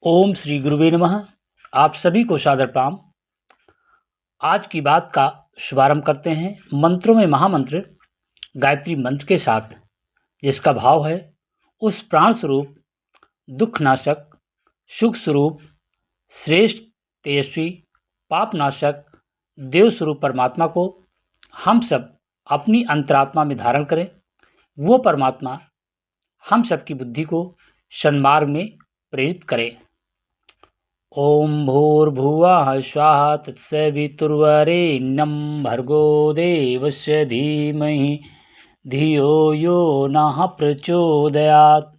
ओम श्री गुरुवे नमः। आप सभी को सादर प्रणाम। आज की बात का शुभारंभ करते हैं मंत्रों में महामंत्र गायत्री मंत्र के साथ, जिसका भाव है उस प्राण स्वरूप, दुख नाशक, सुख स्वरूप, श्रेष्ठ, तेजस्वी, पाप नाशक, देव स्वरूप परमात्मा को हम सब अपनी अंतरात्मा में धारण करें। वो परमात्मा हम सबकी बुद्धि को सन्मार्ग में प्रेरित करे। ओम भूर्भुवः स्वः तत्सवितुर्वरेण्यं भर्गो देवस्य धीमहि धियो यो नः प्रचोदयात्।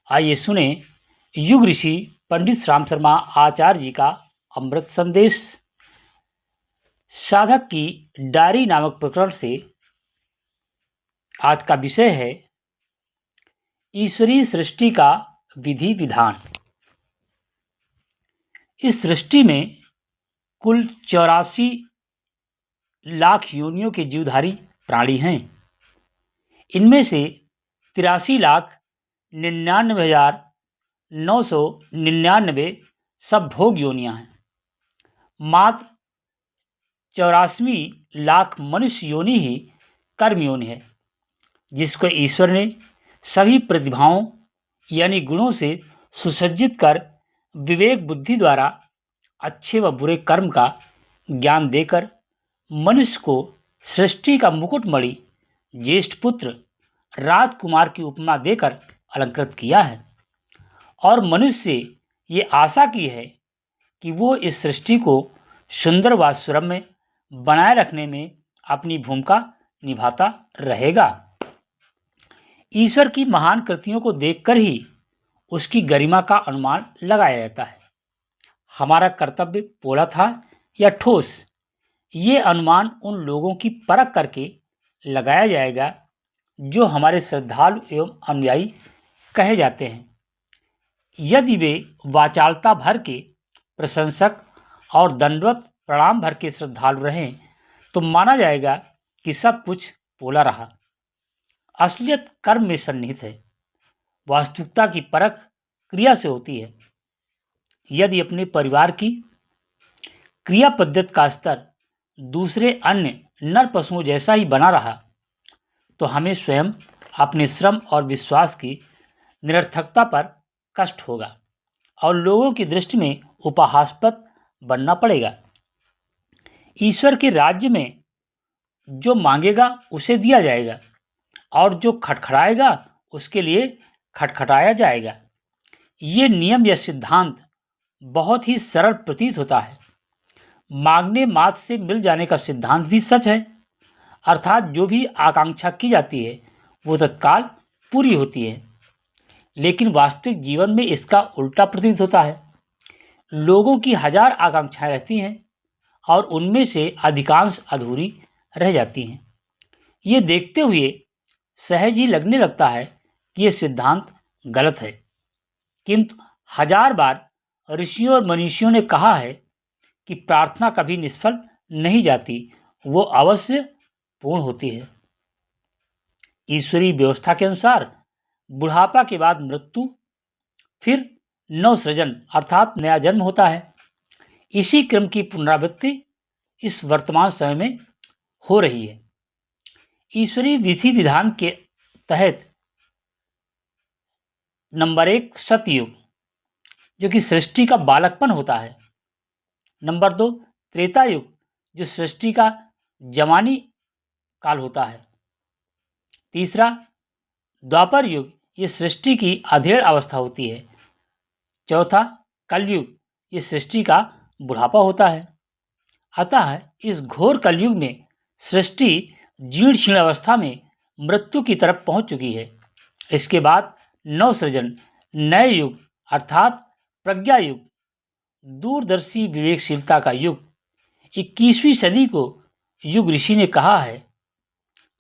आइए सुने युग ऋषि पंडित राम शर्मा आचार्य जी का अमृत संदेश। साधक की डायरी नामक प्रकरण से आज का विषय है ईश्वरीय सृष्टि का विधि विधान। इस सृष्टि में कुल 84 लाख योनियों के जीवधारी प्राणी हैं। इनमें से 83,99,999 सब भोग योनियां हैं। मात्र 84वीं लाख मनुष्य योनि ही कर्म योनि है, जिसको ईश्वर ने सभी प्रतिभाओं यानी गुणों से सुसज्जित कर विवेक बुद्धि द्वारा अच्छे व बुरे कर्म का ज्ञान देकर मनुष्य को सृष्टि का मुकुटमणि, ज्येष्ठ पुत्र, राजकुमार की उपमा देकर अलंकृत किया है और मनुष्य से ये आशा की है कि वो इस सृष्टि को सुंदर व सुरम्य बनाए रखने में अपनी भूमिका निभाता रहेगा। ईश्वर की महान कृतियों को देखकर ही उसकी गरिमा का अनुमान लगाया जाता है। हमारा कर्तव्य पोला था या ठोस, ये अनुमान उन लोगों की परख करके लगाया जाएगा जो हमारे श्रद्धालु एवं अनुयायी कहे जाते हैं। यदि वे वाचालता भर के प्रशंसक और दंडवत प्रणाम भर के श्रद्धालु रहें तो माना जाएगा कि सब कुछ पोला रहा। असलियत कर्म में सन्निहित है। वास्तविकता की परख क्रिया से होती है। यदि अपने परिवार की क्रिया पद्धति का स्तर दूसरे अन्य नर पशुओं जैसा ही बना रहा तो हमें स्वयं अपने श्रम और विश्वास की निरर्थकता पर कष्ट होगा और लोगों की दृष्टि में उपहासास्पद बनना पड़ेगा। ईश्वर के राज्य में जो मांगेगा उसे दिया जाएगा और जो खटखटाएगा उसके लिए खटखटाया जाएगा। ये नियम या सिद्धांत बहुत ही सरल प्रतीत होता है। मांगने मात्र से मिल जाने का सिद्धांत भी सच है, अर्थात जो भी आकांक्षा की जाती है वो तत्काल पूरी होती है। लेकिन वास्तविक जीवन में इसका उल्टा प्रतीत होता है। लोगों की 1000 आकांक्षाएं रहती हैं और उनमें से अधिकांश अधूरी रह जाती हैं। ये देखते हुए सहज ही लगने लगता है कि ये सिद्धांत गलत है, किंतु 1000 बार ऋषियों और मनीषियों ने कहा है कि प्रार्थना कभी निष्फल नहीं जाती, वो अवश्य पूर्ण होती है। ईश्वरीय व्यवस्था के अनुसार बुढ़ापा के बाद मृत्यु, फिर नवसृजन अर्थात नया जन्म होता है। इसी क्रम की पुनरावृत्ति इस वर्तमान समय में हो रही है। ईश्वरीय विधि विधान के तहत नंबर 1 सतयुग, जो कि सृष्टि का बालकपन होता है। नंबर 2 त्रेता युग, जो सृष्टि का जवानी काल होता है। तीसरा द्वापर युग, ये सृष्टि की अधेड़ अवस्था होती है। चौथा कलयुग, ये सृष्टि का बुढ़ापा होता है। अतः इस घोर कलयुग में सृष्टि जीर्ण शीर्ण अवस्था में मृत्यु की तरफ पहुंच चुकी है। इसके बाद नवसृजन, नए युग अर्थात प्रज्ञा युग, दूरदर्शी विवेकशीलता का युग। 21वीं सदी को युग ऋषि ने कहा है।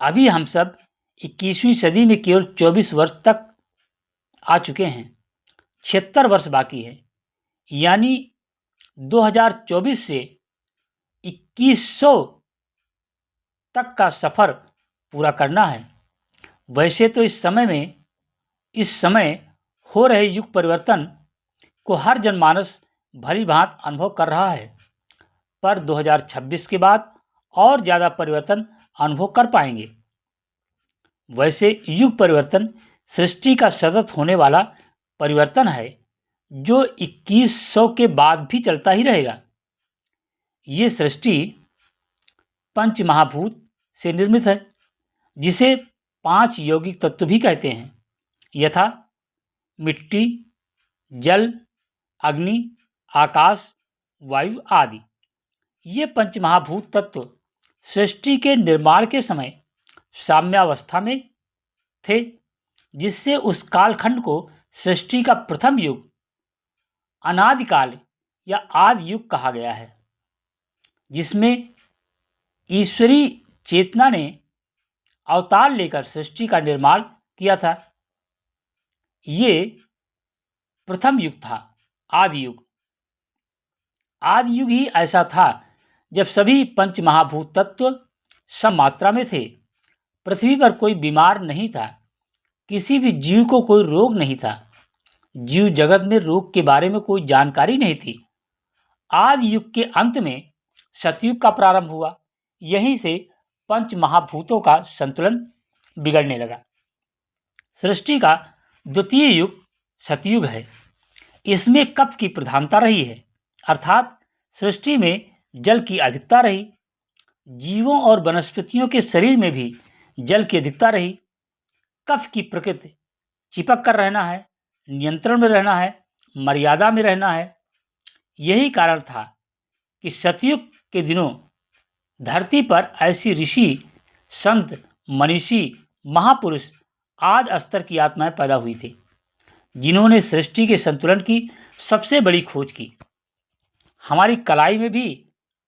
अभी हम सब 21वीं सदी में केवल 24 वर्ष तक आ चुके हैं। 76 वर्ष बाकी है, यानी 2024 से 2100 तक का सफ़र पूरा करना है। वैसे तो इस समय हो रहे युग परिवर्तन को हर जनमानस भली भांति अनुभव कर रहा है, पर 2026 के बाद और ज़्यादा परिवर्तन अनुभव कर पाएंगे। वैसे युग परिवर्तन सृष्टि का सतत होने वाला परिवर्तन है जो 2100 के बाद भी चलता ही रहेगा। ये सृष्टि पंच महाभूत से निर्मित है, जिसे 5 यौगिक तत्व भी कहते हैं, यथा मिट्टी, जल, अग्नि, आकाश, वायु आदि। ये पंच महाभूत तत्व सृष्टि के निर्माण के समय साम्यावस्था में थे, जिससे उस कालखंड को सृष्टि का प्रथम युग, अनादिकाल या आदि युग कहा गया है, जिसमें ईश्वरीय चेतना ने अवतार लेकर सृष्टि का निर्माण किया था। ये प्रथम युग था, आदि युग। आदि युग ही ऐसा था जब सभी पंच महाभूत तत्व सम मात्रा में थे। पृथ्वी पर कोई बीमार नहीं था, किसी भी जीव को कोई रोग नहीं था, जीव जगत में रोग के बारे में कोई जानकारी नहीं थी। आदि युग के अंत में सतयुग का प्रारंभ हुआ। यहीं से पंच महाभूतों का संतुलन बिगड़ने लगा। सृष्टि का द्वितीय युग सतयुग है। इसमें कफ की प्रधानता रही है, अर्थात सृष्टि में जल की अधिकता रही। जीवों और वनस्पतियों के शरीर में भी जल की अधिकता रही। कफ की प्रकृति चिपक कर रहना है, नियंत्रण में रहना है, मर्यादा में रहना है। यही कारण था कि सतयुग के दिनों धरती पर ऐसी ऋषि, संत, मनीषी, महापुरुष आदि स्तर की आत्माएं पैदा हुई थी, जिन्होंने सृष्टि के संतुलन की सबसे बड़ी खोज की। हमारी कलाई में भी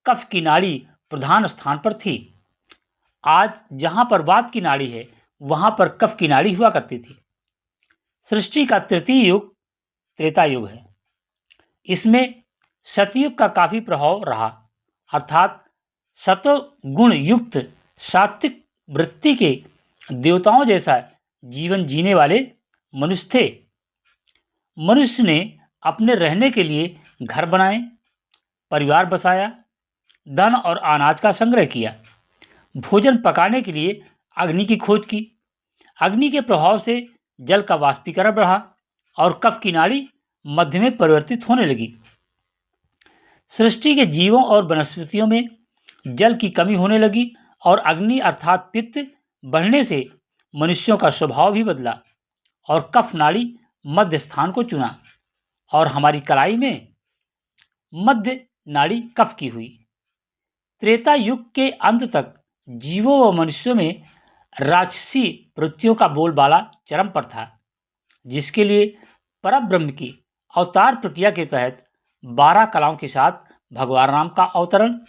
कफ की नाड़ी प्रधान स्थान पर थी। आज जहाँ पर वात की नाड़ी है, वहाँ पर कफ की नाड़ी हुआ करती थी। सृष्टि का तृतीय युग त्रेता युग है। इसमें सतयुग का काफ़ी प्रभाव रहा, अर्थात सतोगुण युक्त सात्विक वृत्ति के देवताओं जैसा जीवन जीने वाले मनुष्य थे। मनुष्य ने अपने रहने के लिए घर बनाए, परिवार बसाया, धन और अनाज का संग्रह किया, भोजन पकाने के लिए अग्नि की खोज की। अग्नि के प्रभाव से जल का वाष्पीकरण बढ़ा और कफ की नाड़ी मध्य में परिवर्तित होने लगी। सृष्टि के जीवों और वनस्पतियों में जल की कमी होने लगी और अग्नि अर्थात पित्त बढ़ने से मनुष्यों का स्वभाव भी बदला और कफ नाड़ी मध्य स्थान को चुना और हमारी कलाई में मध्य नाड़ी कफ की हुई। त्रेता युग के अंत तक जीवों व मनुष्यों में राक्षसी वृत्तियों का बोलबाला चरम पर था, जिसके लिए परब्रह्म की अवतार प्रक्रिया के तहत 12 कलाओं के साथ भगवान राम का अवतरण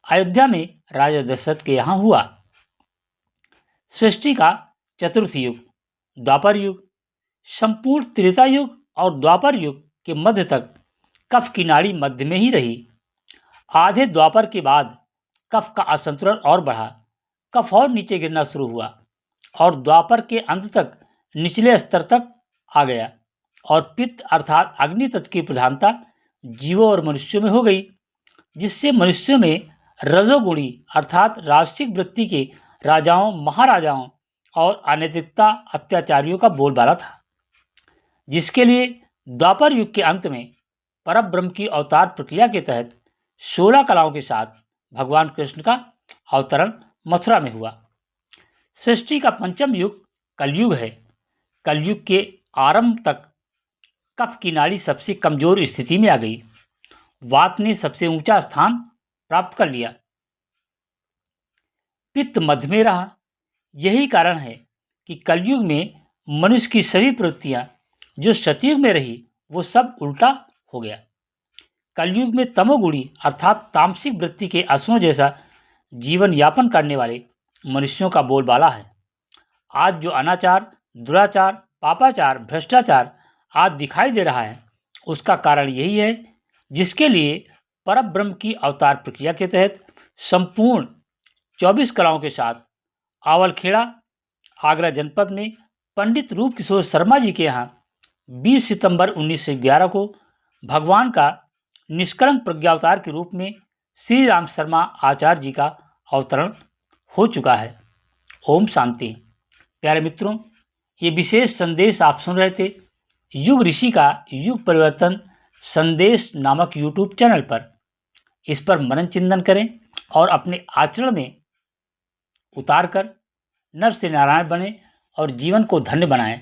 अयोध्या में राजा दशरथ के यहाँ हुआ। सृष्टि का चतुर्थ युग द्वापर युग। संपूर्ण त्रेता युग और द्वापर युग के मध्य तक कफ की नाड़ी मध्य में ही रही। आधे द्वापर के बाद कफ का असंतुलन और बढ़ा, कफ और नीचे गिरना शुरू हुआ और द्वापर के अंत तक निचले स्तर तक आ गया और पित्त अर्थात अग्नि तत्व की प्रधानता जीवों और मनुष्यों में हो गई, जिससे मनुष्यों में रजोगुणी अर्थात राजसिक वृत्ति के राजाओं, महाराजाओं और अनैतिकता अत्याचारियों का बोलबाला था, जिसके लिए द्वापर युग के अंत में परब्रह्म की अवतार प्रक्रिया के तहत 16 कलाओं के साथ भगवान कृष्ण का अवतरण मथुरा में हुआ। सृष्टि का पंचम युग कलयुग है। कलयुग के आरंभ तक कफ की नाड़ी सबसे कमजोर स्थिति में आ गई। वात ने सबसे ऊंचा स्थान प्राप्त कर लिया, पित्त मध्य में रहा। यही कारण है कि कलयुग में मनुष्य की सभी प्रवृत्तियां जो सतयुग में रही वो सब उल्टा हो गया। कलयुग में तमोगुणी अर्थात तामसिक वृत्ति के असुरों जैसा जीवन यापन करने वाले मनुष्यों का बोलबाला है। आज जो अनाचार, दुराचार, पापाचार, भ्रष्टाचार आदि दिखाई दे रहा है, उसका कारण यही है, जिसके लिए परब्रह्म की अवतार प्रक्रिया के तहत संपूर्ण 24 कलाओं के साथ आवलखेड़ा आगरा जनपद में पंडित रूप किशोर शर्मा जी के यहाँ 20 सितंबर 1911 को भगवान का निष्कलंक प्रज्ञावतार के रूप में श्री राम शर्मा आचार्य जी का अवतरण हो चुका है। ओम शांति। प्यारे मित्रों, ये विशेष संदेश आप सुन रहे थे युग ऋषि का युग परिवर्तन संदेश नामक यूट्यूब चैनल पर। इस पर मनन चिंतन करें और अपने आचरण में उतार कर नर से नारायण बने और जीवन को धन्य बनाएं।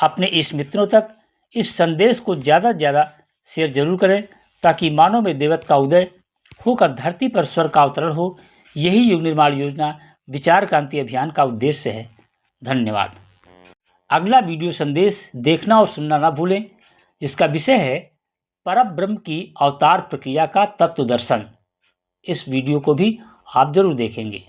अपने इष्ट मित्रों तक इस संदेश को ज़्यादा से ज़्यादा शेयर जरूर करें ताकि मानव में देवत्व का उदय होकर धरती पर स्वर्ग का अवतरण हो। यही युग निर्माण योजना विचार क्रांति अभियान का उद्देश्य है। धन्यवाद। अगला वीडियो संदेश देखना और सुनना ना भूलें, जिसका विषय है परब्रह्म की अवतार प्रक्रिया का तत्व दर्शन। इस वीडियो को भी आप जरूर देखेंगे।